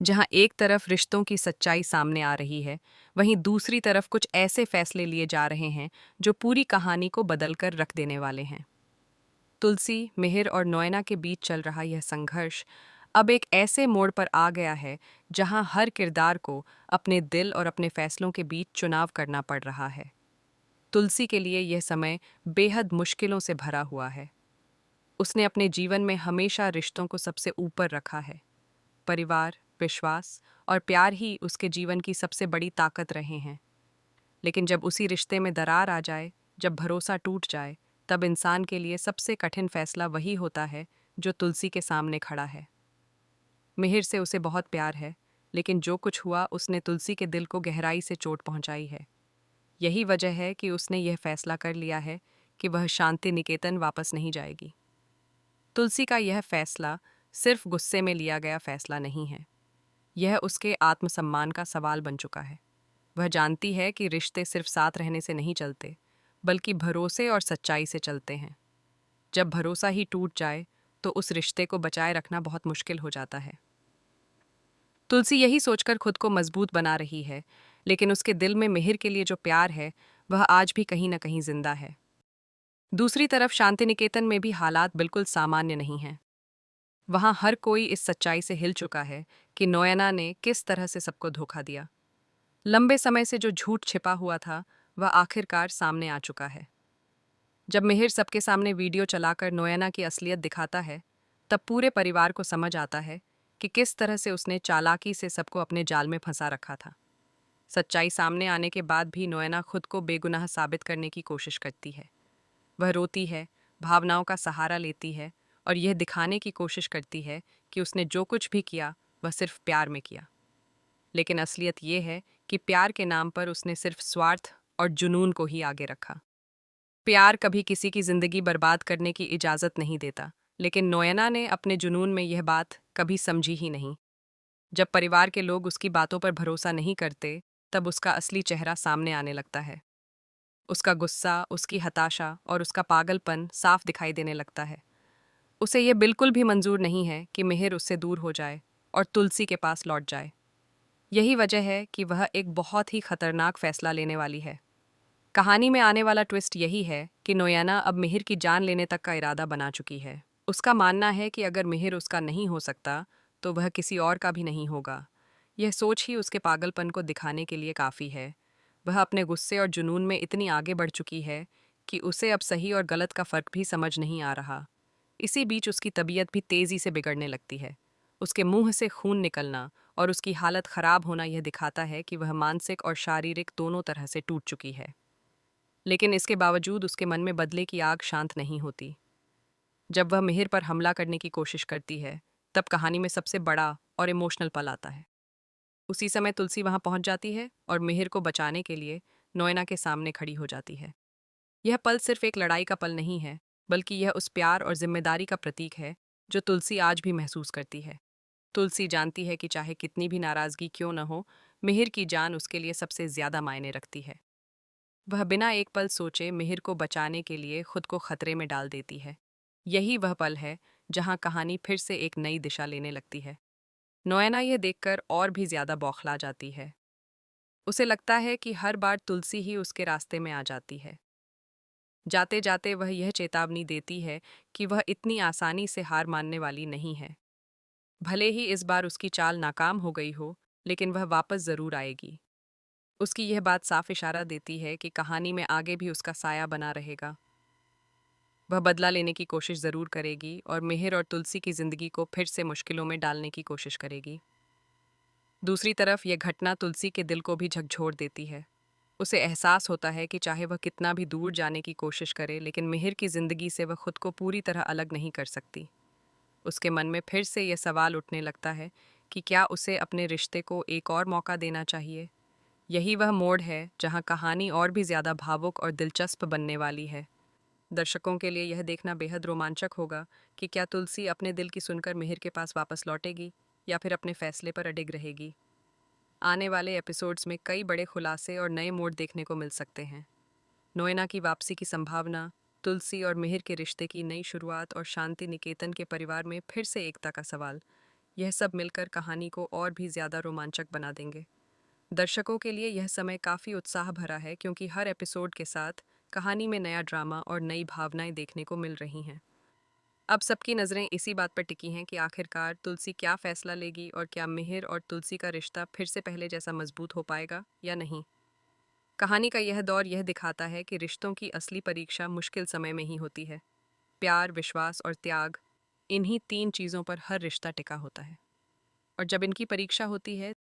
जहां एक तरफ रिश्तों की सच्चाई सामने आ रही है, वहीं दूसरी तरफ कुछ ऐसे फैसले लिए जा रहे हैं जो पूरी कहानी को बदल कर रख देने वाले हैं। तुलसी, मिहिर और नोएना के बीच चल रहा यह संघर्ष अब एक ऐसे मोड़ पर आ गया है जहां हर किरदार को अपने दिल और अपने फैसलों के बीच चुनाव करना पड़ रहा है। तुलसी के लिए यह समय बेहद मुश्किलों से भरा हुआ है। उसने अपने जीवन में हमेशा रिश्तों को सबसे ऊपर रखा है। परिवार, विश्वास और प्यार ही उसके जीवन की सबसे बड़ी ताकत रहे हैं। लेकिन जब उसी रिश्ते में दरार आ जाए, जब भरोसा टूट जाए, तब इंसान के लिए सबसे कठिन फैसला वही होता है जो तुलसी के सामने खड़ा है। मिहिर से उसे बहुत प्यार है, लेकिन जो कुछ हुआ उसने तुलसी के दिल को गहराई से चोट पहुंचाई है। यही वजह है कि उसने यह फैसला कर लिया है कि वह शांति निकेतन वापस नहीं जाएगी। तुलसी का यह फैसला सिर्फ गुस्से में लिया गया फैसला नहीं है। यह उसके आत्मसम्मान का सवाल बन चुका है। वह जानती है कि रिश्ते सिर्फ साथ रहने से नहीं चलते, बल्कि भरोसे और सच्चाई से चलते हैं। जब भरोसा ही टूट जाए, तो उस रिश्ते को बचाए रखना बहुत मुश्किल हो जाता है। तुलसी यही सोचकर खुद को मजबूत बना रही है, लेकिन उसके दिल में मिहिर के लिए जो प्यार है, वह आज भी कहीं न कहीं जिंदा है। दूसरी तरफ शांति निकेतन में भी हालात बिल्कुल सामान्य नहीं हैं। वहां हर कोई इस सच्चाई से हिल चुका है कि नोएना ने किस तरह से सबको धोखा दिया। लंबे समय से जो झूठ छिपा हुआ था, वह आखिरकार सामने आ चुका है। जब मिहिर सबके सामने वीडियो चलाकर नोएना की असलियत दिखाता है, तब पूरे परिवार को समझ आता है कि किस तरह से उसने चालाकी से सबको अपने जाल में फंसा रखा था। सच्चाई सामने आने के बाद भी नोएना खुद को बेगुनाह साबित करने की कोशिश करती है। वह रोती है, भावनाओं का सहारा लेती है और यह दिखाने की कोशिश करती है कि उसने जो कुछ भी किया, वह सिर्फ प्यार में किया। लेकिन असलियत यह है कि प्यार के नाम पर उसने सिर्फ स्वार्थ और जुनून को ही आगे रखा। प्यार कभी किसी की जिंदगी बर्बाद करने की इजाजत नहीं देता, लेकिन नोएना ने अपने जुनून में यह बात कभी समझी ही नहीं। जब परिवार के लोग उसकी बातों पर भरोसा नहीं करते, तब उसका असली चेहरा सामने आने लगता है। उसका गुस्सा, उसकी हताशा और उसका पागलपन साफ दिखाई देने लगता है। उसे यह बिल्कुल भी मंजूर नहीं है कि मिहिर उससे दूर हो जाए और तुलसी के पास लौट जाए। यही वजह है कि वह एक बहुत ही खतरनाक फैसला लेने वाली है। कहानी में आने वाला ट्विस्ट यही है कि नोयाना अब मिहिर की जान लेने तक का इरादा बना चुकी है। उसका मानना है कि अगर मिहिर उसका नहीं हो सकता, तो वह किसी और का भी नहीं होगा। यह सोच ही उसके पागलपन को दिखाने के लिए काफ़ी है। वह अपने गुस्से और जुनून में इतनी आगे बढ़ चुकी है कि उसे अब सही और गलत का फ़र्क भी समझ नहीं आ रहा। इसी बीच उसकी तबीयत भी तेज़ी से बिगड़ने लगती है। उसके मुंह से खून निकलना और उसकी हालत ख़राब होना यह दिखाता है कि वह मानसिक और शारीरिक दोनों तरह से टूट चुकी है। लेकिन इसके बावजूद उसके मन में बदले की आग शांत नहीं होती। जब वह मिहिर पर हमला करने की कोशिश करती है, तब कहानी में सबसे बड़ा और इमोशनल पल आता है। उसी समय तुलसी वहां पहुंच जाती है और मिहिर को बचाने के लिए नोएना के सामने खड़ी हो जाती है। यह पल सिर्फ एक लड़ाई का पल नहीं है, बल्कि यह उस प्यार और जिम्मेदारी का प्रतीक है जो तुलसी आज भी महसूस करती है। तुलसी जानती है कि चाहे कितनी भी नाराजगी क्यों न हो, मिहिर की जान उसके लिए सबसे ज्यादा मायने रखती है। वह बिना एक पल सोचे मिहिर को बचाने के लिए खुद को खतरे में डाल देती है। यही वह पल है जहां कहानी फिर से एक नई दिशा लेने लगती है। नोएना यह देखकर और भी ज्यादा बौखला जाती है। उसे लगता है कि हर बार तुलसी ही उसके रास्ते में आ जाती है। जाते जाते वह यह चेतावनी देती है कि वह इतनी आसानी से हार मानने वाली नहीं है। भले ही इस बार उसकी चाल नाकाम हो गई हो, लेकिन वह वापस जरूर आएगी। उसकी यह बात साफ इशारा देती है कि कहानी में आगे भी उसका साया बना रहेगा। वह बदला लेने की कोशिश ज़रूर करेगी और मिहिर और तुलसी की ज़िंदगी को फिर से मुश्किलों में डालने की कोशिश करेगी। दूसरी तरफ यह घटना तुलसी के दिल को भी झकझोर देती है। उसे एहसास होता है कि चाहे वह कितना भी दूर जाने की कोशिश करे, लेकिन मिहिर की ज़िंदगी से वह खुद को पूरी तरह अलग नहीं कर सकती। उसके मन में फिर से यह सवाल उठने लगता है कि क्या उसे अपने रिश्ते को एक और मौका देना चाहिए। यही वह मोड़ है जहां कहानी और भी ज़्यादा भावुक और दिलचस्प बनने वाली है। दर्शकों के लिए यह देखना बेहद रोमांचक होगा कि क्या तुलसी अपने दिल की सुनकर मिहिर के पास वापस लौटेगी या फिर अपने फैसले पर अडिग रहेगी। आने वाले एपिसोड्स में कई बड़े खुलासे और नए मोड़ देखने को मिल सकते हैं। नोएना की वापसी की संभावना, तुलसी और मिहिर के रिश्ते की नई शुरुआत और शांति निकेतन के परिवार में फिर से एकता का सवाल। यह सब मिलकर कहानी को और भी ज़्यादा रोमांचक बना देंगे। दर्शकों के लिए यह समय काफ़ी उत्साह भरा है क्योंकि हर एपिसोड के साथ कहानी में नया ड्रामा और नई भावनाएं देखने को मिल रही हैं। अब सबकी नज़रें इसी बात पर टिकी हैं कि आखिरकार तुलसी क्या फैसला लेगी और क्या मिहिर और तुलसी का रिश्ता फिर से पहले जैसा मजबूत हो पाएगा या नहीं। कहानी का यह दौर यह दिखाता है कि रिश्तों की असली परीक्षा मुश्किल समय में ही होती है। प्यार, विश्वास और त्याग, इन्हीं तीन चीज़ों पर हर रिश्ता टिका होता है। और जब इनकी परीक्षा होती है